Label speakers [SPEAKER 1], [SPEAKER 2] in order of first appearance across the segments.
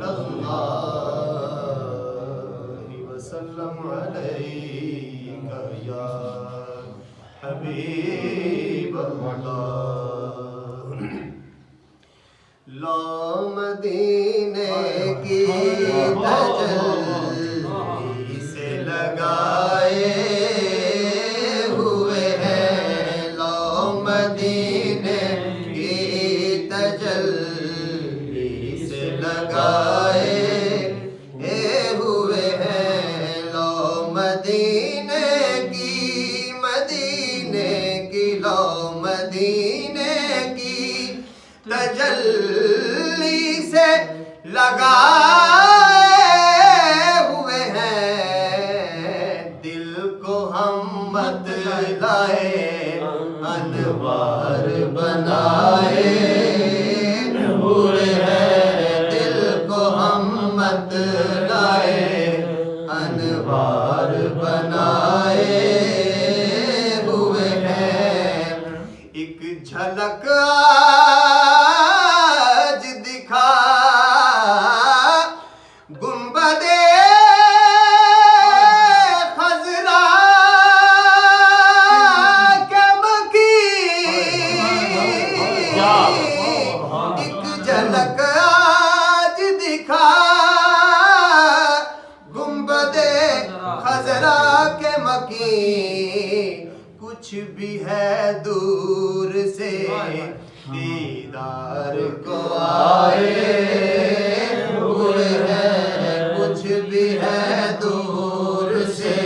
[SPEAKER 1] सल्लल्लाहु वसल्लम अलैका या हबीब अल्लाह। लो मदीने की तजल्ली से लगाए हुए हैं, लो मदीने की तजल्ली से लगाए हुए हैं, लो मदीने की लो मदीने की तजल्ली से लगाए हुए हैं। दिल को हम मत लाए अनवार बनाए हुए हैं, दिल को हम मत लाए अनवार बनाए हुए हैं। एक झलक आज दिखा गुंबदे खजरा के मकी, एक झलक आज दिखा गुंबदे खजरा के मकी। कुछ भी है दूर से दीदार को आए हुए हैं, कुछ भी है दूर से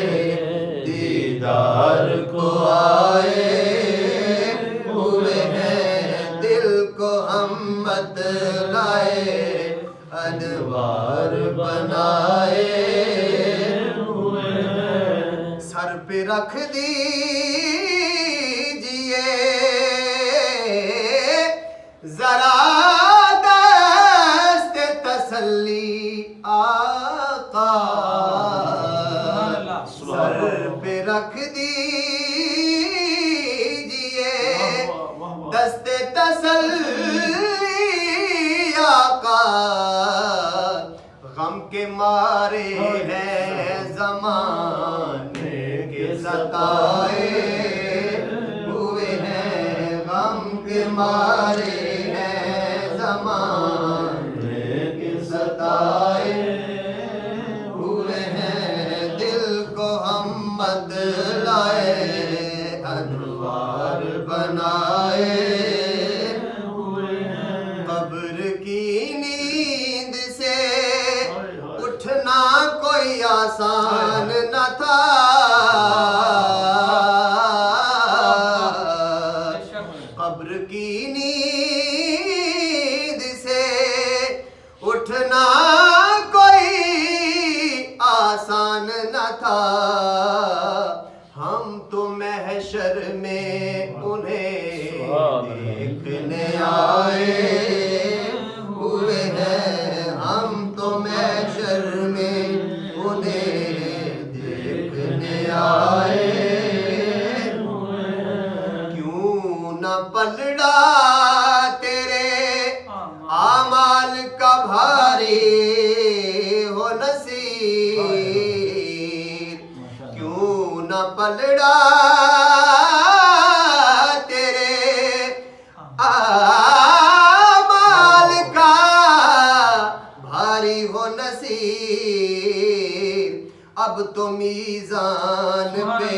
[SPEAKER 1] दीदार को आए हुए हैं। दिल को हम मत लाए अनवार बनाए हुए हैं। सर पे रख दीजिए जरा दस्ते तसल्ली आका, सर पे रख दीजिए दस्ते तसल्ली आका। गम के मारे हैं ज़माने के सताए हुए हैं, गम के मारे हैं ज़माने के सताए हुए हैं। दिल को हम मत लाए अनवार बनाए हुए हैं। कब्र की नींद से उठना कोई आसान न था, कब्र की नींद से उठना कोई आसान न था। हम तो महशर में उन्हें देखने आए हुए हैं, हम तो महशर में उन्हें देखने आए हुए हैं। क्यों न पलड़ा तेरे आमाल का भारी हो नसीर, क्यों न पलड़ा तेरे आमाल का भारी हो नसीर। अब तो मीज़ान पे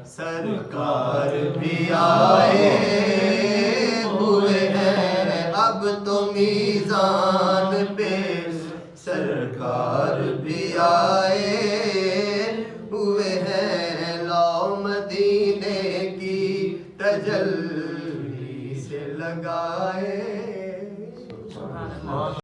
[SPEAKER 1] सरकार भी आए हुए हैं, अब तो मीज़ान पे सरकार भी आए हुए हैं। लो मदीने की तजल्ली से लगाए।